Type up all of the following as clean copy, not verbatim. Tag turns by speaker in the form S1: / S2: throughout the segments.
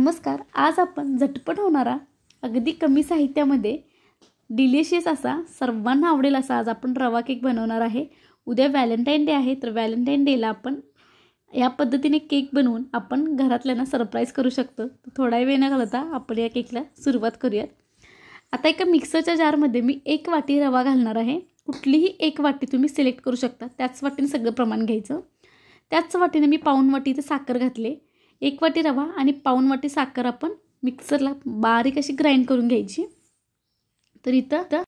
S1: नमस्कार. आज आपण झटपट होणारा अगदी कमी साहित्यामध्ये डिलिशियस असा सर्वांना आवडेल असा आज आपण रवा केक बनवणार आहे. उद्या व्हॅलेंटाईन डे आहे, तर व्हॅलेंटाईन डेला आपण या पद्धतीने केक बनवून आपण घरातल्यांना सरप्राईज करू शकतो. थोडा वेळ न घालवता आपण या केकला सुरुवात करूयात. आता एका मिक्सरच्या जारमध्ये मी 1 वाटी रवा घालणार आहे. कुठलीही 1 वाटी तुम्ही सिलेक्ट करू शकता. त्याच वाटीने सगळं प्रमाण घ्यायचं. त्याच वाटीने मी पाऊण वाटी इथे साखर घातले. 1 वाटी रवा आणि पाऊण वाटी साखर आपण मिक्सरला बारीक अशी ग्राइंड करून घ्यायची. तर इथं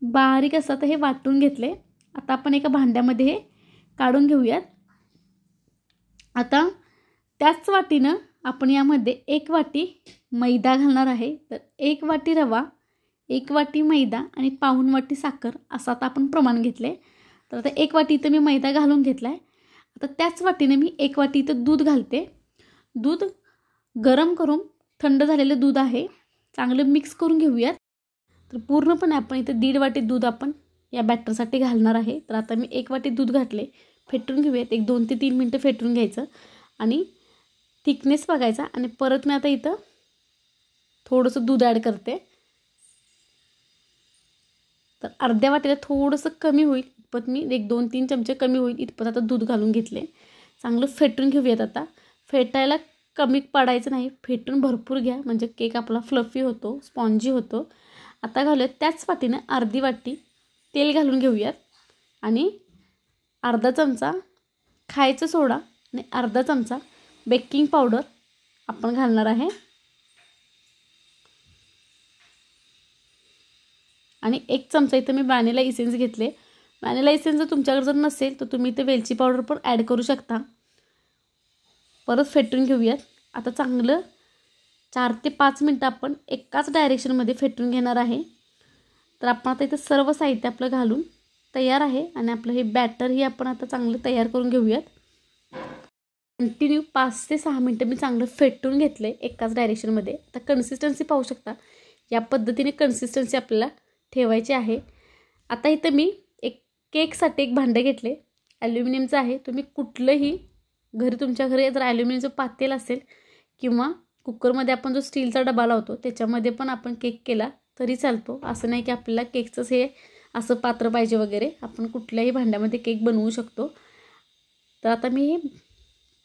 S1: बारीक असं तर हे वाटून घेतले. आता आपण एका भांड्यामध्ये हे काढून घेऊयात. आता त्याच वाटीनं आपण यामध्ये 1 वाटी मैदा घालणार आहे. तर 1 वाटी रवा, 1 वाटी मैदा आणि पाऊण वाटी साखर असं आता आपण प्रमाण घेतले. तर आता 1 वाटी इथं मी मैदा घालून घेतला आहे. आता त्याच वाटीने मी 1 वाटी इथं दूध घालते. दूध गरम करून थंड झालेलं दूध आहे, चांगलं मिक्स करून घेऊयात. तर पूर्णपणे आपण इथं 1.5 वाटी दूध आपण या बॅटरसाठी घालणार आहे. तर आता मी 1 वाटी दूध घातले, फेटून घेऊयात. 1 2 ते 3 मिनटं फेटून घ्यायचं आणि थिकनेस बघायचा. आणि परत मी आता इथं थोडंसं दूध ॲड करते. तर अर्ध्या वाटीला थोडंसं कमी होईल इतपत मी 1 2 3 चमचे कमी होईल इतपत आता दूध घालून घेतले. चांगलं फेटून घेऊयात. आता फेटायला कमी पडायचं नाही, फेटून भरपूर घ्या म्हणजे केक आपला फ्लफी होतो, स्पॉन्जी होतो. आता घालूयात त्याच वाटीनं अर्धी वाटी तेल घालून घेऊयात आणि अर्धा चमचा खायचा सोडा आणि अर्धा चमचा बेकिंग पावडर आपण घालणार आहे. आणि 1 चमचा इथं मी व्हॅनिला इसेन्स घेतले. व्हॅनिला इसेन्स जर तुमच्याकडे जर नसेल तर तुम्ही इथे वेलची पावडर पण ॲड करू शकता. परत फेटून घेऊयात. आता चांगलं 4 ते 5 मिनटं आपण एकाच डायरेक्शनमध्ये फेटून घेणार आहे. तर आपण आता इथं सर्व साहित्य आपलं घालून तयार आहे आणि आपलं हे बॅटरही आपण आता चांगलं तयार करून घेऊयात. कंटिन्यू 5 ते 6 मिनटं मी चांगलं फेटून घेतलं आहे एकाच डायरेक्शनमध्ये. आता कन्सिस्टन्सी पाहू शकता, या पद्धतीने कन्सिस्टन्सी आपल्याला ठेवायची आहे. आता इथं मी केकसाठी एक भांडं घेतले, ॲल्युमिनियमचं आहे. तुम्ही कुठलंही घरी तुमच्या घरी जर ॲल्युमिनियमचं पातेल असेल किंवा कुकरमध्ये आपण जो स्टीलचा डबा लावतो त्याच्यामध्ये पण आपण केक केला तरी चालतो. असं नाही की आपल्याला केकचंच हे असं पात्र पाहिजे वगैरे, आपण कुठल्याही भांड्यामध्ये केक बनवू शकतो. तर आता मी हे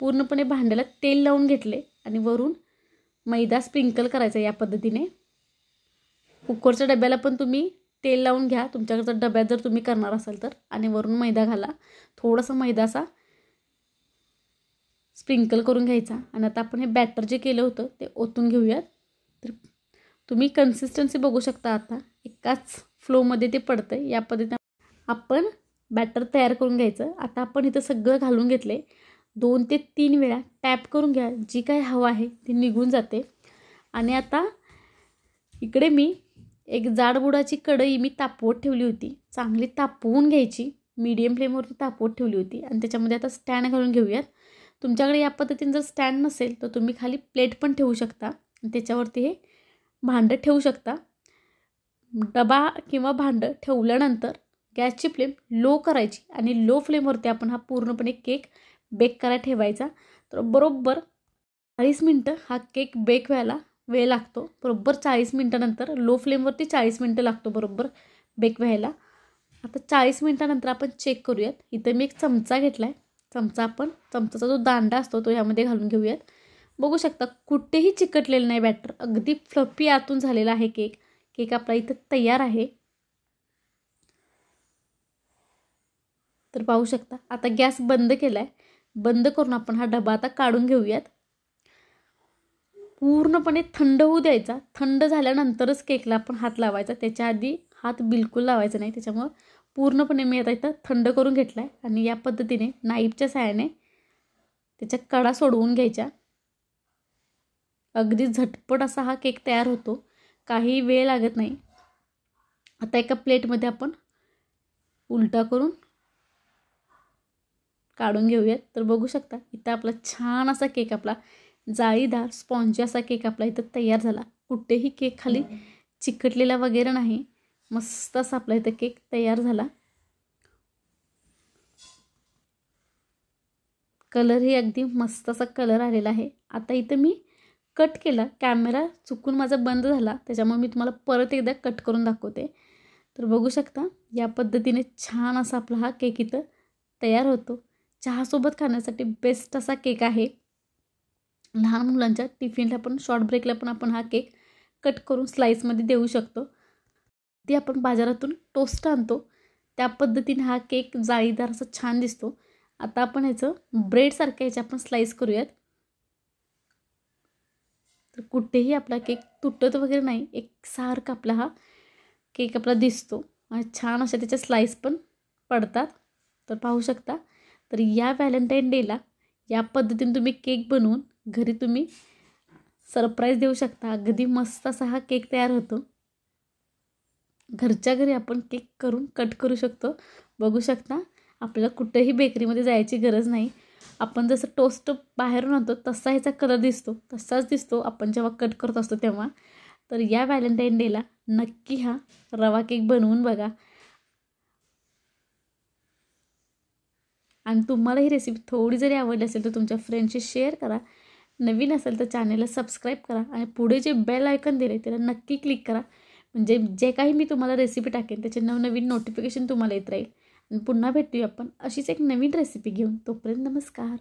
S1: पूर्णपणे भांड्याला तेल लावून घेतले आणि वरून मैदा स्प्रिंकल करायचा या पद्धतीने. कुकरच्या डब्याला पण तुम्ही तेल लावून घ्या तुमच्याकडच्या डब्यात जर तुम्ही करणार असाल तर, आणि वरून मैदा घाला. थोडंसं मैदाचा स्प्रिंकल करून घ्यायचा. आणि आता आपण हे बॅटर जे केलं होतं ते ओतून घेऊयात. तर तुम्ही कन्सिस्टन्सी बघू शकता, आता एकाच फ्लोमध्ये ते पडतं आहे. या पद्धतीने आपण बॅटर तयार करून घ्यायचं. आता आपण इथं सगळं घालून घेतले. 2 ते 3 वेळा टॅप करून घ्या, जी काय हवा आहे ती निघून जाते. आणि आता इकडे मी एक जाडबुडाची कढई मी तापवत ठेवली होती, चांगली तापवून घ्यायची. मीडियम फ्लेमवरती तापवत ठेवली होती. आणि त्याच्यामध्ये आता स्टँड घालून घेऊयात. तुमच्याकडे या पद्धतीने जर स्टँड नसेल तर तुम्ही खाली प्लेट पण ठेवू शकता, त्याच्यावरती हे भांडं ठेवू शकता. डबा किंवा भांडं ठेवल्यानंतर गॅसची फ्लेम लो करायची आणि लो फ्लेमवरती आपण हा पूर्णपणे केक बेक करायला ठेवायचा. तर बरोबर 40 मिनटं हा केक बेक व्हायला वेळ लागतो. बरोबर 40 मिनटानंतर लो फ्लेमवरती 40 मिनटं लागतो बरोबर बेक व्हायला. आता 40 मिनटानंतर आपण चेक करूयात. इथं मी एक चमचा घेतला आहे. चमचाचा जो दांडा असतो तो यामध्ये घालून घेऊयात. बघू शकता कुठेही चिकटलेलं नाही बॅटर, अगदी फ्लफी आतून झालेला आहे केक. केक आपला इथं तयार आहे. तर पाहू शकता आता गॅस बंद केला आहे. बंद करून आपण हा डबा आता काढून घेऊयात. पूर्णपणे थंड होऊ द्यायचा. थंड झाल्यानंतरच केकला आपण हात लावायचा, त्याच्या आधी हात बिलकुल लावायचा नाही. त्याच्यामुळं पूर्णपणे मी आता इथं थंड करून घेतला आहे. आणि या पद्धतीने नाईफच्या साहाय्याने त्याच्या कडा सोडवून घ्यायच्या. अगदी झटपट असा हा केक तयार होतो, काही वेळ लागत नाही. आता एका प्लेटमध्ये आपण उलटा करून काढून घेऊयात. तर बघू शकता इथं आपला छान असा केक, आपला जाळीदार स्पॉन्जी असा केक आपला इथं तयार झाला. कुठेही केक खाली चिकटलेला वगैरे नाही, मस्त असा आपला इथं केक तयार झाला. कलरही अगदी मस्त असा कलर आलेला आहे. आता इथं मी कट केला, कॅमेरा चुकून माझा बंद झाला, त्याच्यामुळे मी तुम्हाला परत एकदा कट करून दाखवते. तर बघू शकता या पद्धतीने छान असा आपला हा केक इथं तयार होतो. चहासोबत खाण्यासाठी बेस्ट असा केक आहे. लहान मुलांच्या टिफिनला पण, शॉर्ट ब्रेकला पण आपण हा केक कट करून स्लाईसमध्ये देऊ शकतो. ती आपण बाजारातून टोस्ट आणतो त्या पद्धतीने हा केक जाळीदार असा छान दिसतो. आता आपण ह्याचं ब्रेडसारखं ह्याचे आपण स्लाईस करूयात. तर कुठेही आपला केक तुटत वगैरे नाही, एकसारखा आपला हा केक आपला दिसतो आणि छान अशा त्याच्या स्लाईस पण पडतात. तर पाहू शकता. तर या व्हॅलेंटाईन डेला या पद्धतीने तुम्ही केक बनवून घरी तुम्ही सरप्राईज देऊ शकता. अगदी मस्त असा हा केक तयार होतो. घरच्या घरी आपण केक करून कट करू शकतो. बघू शकता आपल्याला कुठेही बेकरीमध्ये जायची गरज नाही. आपण जसं टोस्ट बाहेरून आणतो तसा ह्याचा कलर दिसतो, तसाच दिसतो आपण जेव्हा कट करत असतो तेव्हा. तर या व्हॅलेंटाईन डेला नक्की हा रवा केक बनवून बघा. आणि तुम्हाला ही रेसिपी थोडी जरी आवडली असेल तर तुमच्या फ्रेंड्सशी शेअर करा. नवीन असेल तर चॅनलला सबस्क्राईब करा आणि पुढे जे बेल आयकॉन दिले त्याला नक्की क्लिक करा. म्हणजे जे काही मी तुम्हाला रेसिपी टाकेन त्याचे नवनवीन नोटिफिकेशन तुम्हाला येत राहील. आणि पुन्हा भेटूया आपण अशीच एक नवीन रेसिपी घेऊन. तोपर्यंत नमस्कार.